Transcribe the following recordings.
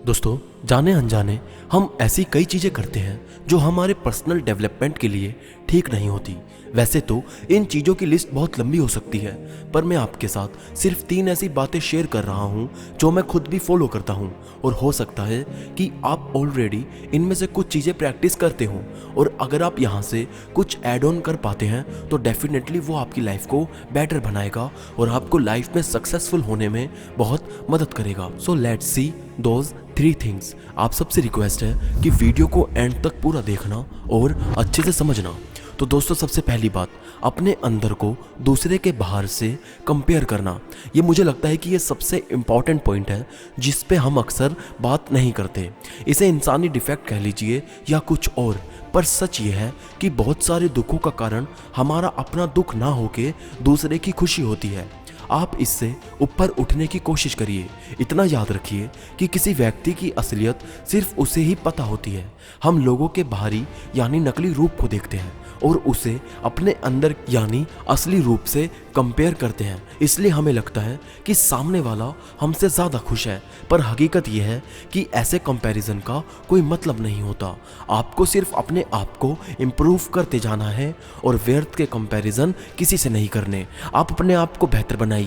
दोस्तों, जाने अनजाने हम ऐसी कई चीज़ें करते हैं जो हमारे पर्सनल डेवलपमेंट के लिए ठीक नहीं होती। वैसे तो इन चीज़ों की लिस्ट बहुत लंबी हो सकती है, पर मैं आपके साथ सिर्फ 3 ऐसी बातें शेयर कर रहा हूँ जो मैं खुद भी फॉलो करता हूँ, और हो सकता है कि आप ऑलरेडी इनमें से कुछ चीज़ें प्रैक्टिस करते हो, और अगर आप यहाँ से कुछ ऐड ऑन कर पाते हैं तो डेफिनेटली वो आपकी लाइफ को बेटर बनाएगा और आपको लाइफ में सक्सेसफुल होने में बहुत मदद करेगा। So let's see those 3 things. आप सबसे रिक्वेस्ट है कि वीडियो को एंड तक पूरा देखना और अच्छे से समझना। तो दोस्तों, सबसे पहली बात, अपने अंदर को दूसरे के बाहर से कंपेयर करना। ये मुझे लगता है कि ये सबसे इम्पॉर्टेंट पॉइंट है जिस पे हम अक्सर बात नहीं करते। इसे इंसानी डिफेक्ट कह लीजिए या कुछ और, पर सच ये है कि बहुत सारे दुखों का कारण हमारा अपना दुख ना होके दूसरे की खुशी होती है। आप इससे ऊपर उठने की कोशिश करिए। इतना याद रखिए कि किसी व्यक्ति की असलियत सिर्फ उसे ही पता होती है। हम लोगों के बाहरी यानी नकली रूप को देखते हैं और उसे अपने अंदर यानी असली रूप से कंपेयर करते हैं। इसलिए हमें लगता है कि सामने वाला हमसे ज़्यादा खुश है, पर हकीकत यह है कि ऐसे कंपैरिजन का कोई मतलब नहीं होता। आपको सिर्फ अपने आप को इम्प्रूव करते जाना है और व्यर्थ के कंपैरिजन किसी से नहीं करने। आप अपने आप को बेहतर बनाइए।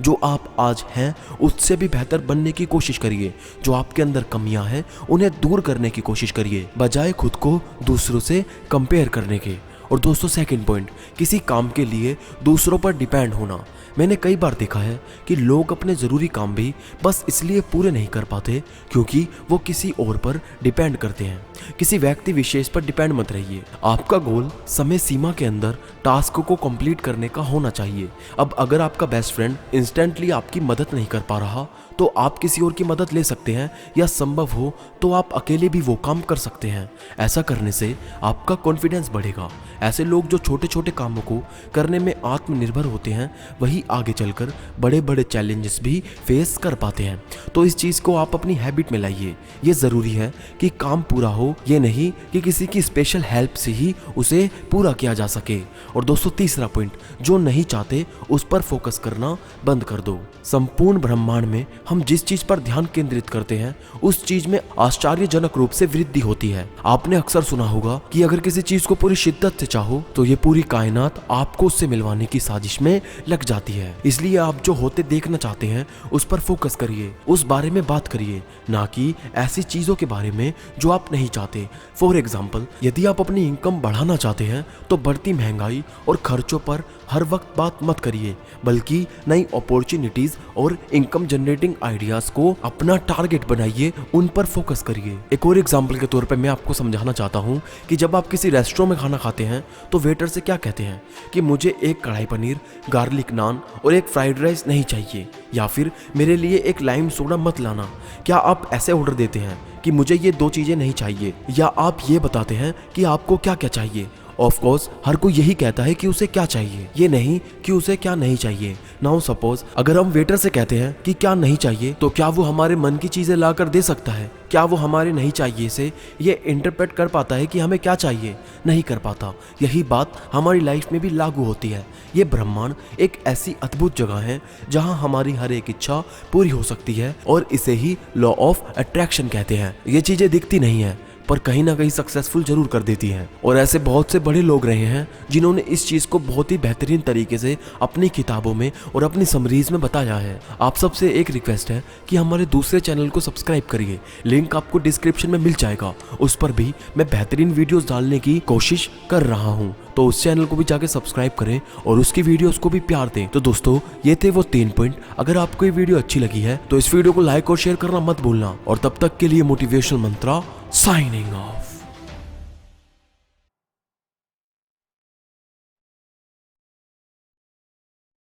जो आप आज हैं उससे भी बेहतर बनने की कोशिश करिए। जो आपके अंदर कमियां हैं उन्हें दूर करने की कोशिश करिए, बजाय खुद को दूसरों से कंपेयर करने के। और दोस्तों, सेकंड पॉइंट, किसी काम के लिए दूसरों पर डिपेंड होना। मैंने कई बार देखा है कि लोग अपने ज़रूरी काम भी बस इसलिए पूरे नहीं कर पाते क्योंकि वो किसी और पर डिपेंड करते हैं। किसी व्यक्ति विशेष पर डिपेंड मत रहिए। आपका गोल समय सीमा के अंदर टास्क को कंप्लीट करने का होना चाहिए। अब अगर आपका बेस्ट फ्रेंड इंस्टेंटली आपकी मदद नहीं कर पा रहा तो आप किसी और की मदद ले सकते हैं, या संभव हो तो आप अकेले भी वो काम कर सकते हैं। ऐसा करने से आपका कॉन्फिडेंस बढ़ेगा। ऐसे लोग जो छोटे छोटे कामों को करने में आत्मनिर्भर होते हैं वही आगे चलकर बड़े बड़े चैलेंजेस भी फेस कर पाते हैं। तो इस चीज़ को आप अपनी हैबिट में लाइए। ये ज़रूरी है कि काम पूरा हो, ये नहीं कि किसी की स्पेशल हेल्प से ही उसे पूरा किया जा सके। और दोस्तों, तीसरा पॉइंट, जो नहीं चाहते उस पर फोकस करना बंद कर दो। संपूर्ण ब्रह्मांड में हम जिस चीज पर ध्यान केंद्रित करते हैं उस चीज में आश्चर्यजनक रूप से वृद्धि होती है। आपने अक्सर सुना होगा कि अगर किसी चीज को पूरी शिद्दत से चाहो तो ये पूरी कायनात आपको उससे मिलवाने की साजिश में लग जाती है। इसलिए आप जो होते देखना चाहते हैं उस पर फोकस करिए, उस बारे में बात करिए, ना कि ऐसी चीजों के बारे में जो आप नहीं चाहते। फॉर एग्जाम्पल, यदि आप अपनी इनकम बढ़ाना चाहते हैं तो बढ़ती महंगाई और खर्चों पर हर वक्त बात मत करिए, बल्कि नई अपॉर्चुनिटीज और इनकम जनरेटिंग आइडियाज को अपना टारगेट बनाइए, उन पर फोकस करिए। एक और एग्जांपल के तौर पे मैं आपको समझाना चाहता हूँ कि जब आप किसी रेस्टोरेंट में खाना खाते हैं तो वेटर से क्या कहते हैं कि मुझे एक कढ़ाई पनीर, गार्लिक नान और एक फ्राइड राइस नहीं चाहिए, या फिर मेरे लिए एक लाइम सोडा मत लाना। क्या आप ऐसे ऑर्डर देते हैं कि मुझे ये 2 चीजें नहीं चाहिए, या आप ये बताते हैं कि आपको क्या क्या चाहिए? ऑफ कोर्स हर कोई यही कहता है कि उसे क्या चाहिए, ये नहीं कि उसे क्या नहीं चाहिए। नाउ सपोज अगर हम वेटर से कहते हैं कि क्या नहीं चाहिए, तो क्या वो हमारे मन की चीजें ला कर दे सकता है? क्या वो हमारे नहीं चाहिए से ये इंटरप्रेट कर पाता है कि हमें क्या चाहिए? नहीं कर पाता। यही बात हमारी लाइफ में भी लागू होती है। ये ब्रह्मांड एक ऐसी अद्भुत जगह है जहां हमारी हर एक इच्छा पूरी हो सकती है, और इसे ही लॉ ऑफ अट्रैक्शन कहते हैं। ये चीजें दिखती नहीं है पर कहीं ना कहीं सक्सेसफुल जरूर कर देती हैं। और ऐसे बहुत से बड़े लोग रहे हैं जिन्होंने इस चीज़ को बहुत ही बेहतरीन तरीके से अपनी किताबों में और अपनी समरीज में बताया है। आप सबसे एक रिक्वेस्ट है कि हमारे दूसरे चैनल को सब्सक्राइब करिए, लिंक आपको डिस्क्रिप्शन में मिल जाएगा। उस पर भी मैं बेहतरीन वीडियोस डालने की कोशिश कर रहा हूँ, तो उस चैनल को भी जाके सब्सक्राइब करें और उसकी वीडियोस को भी प्यार दें। तो दोस्तों, ये थे वो 3 पॉइंट। अगर आपको ये वीडियो अच्छी लगी है तो इस वीडियो को लाइक और शेयर करना मत भूलना। और तब तक के लिए मोटिवेशनल मंत्रा साइनिंग ऑफ।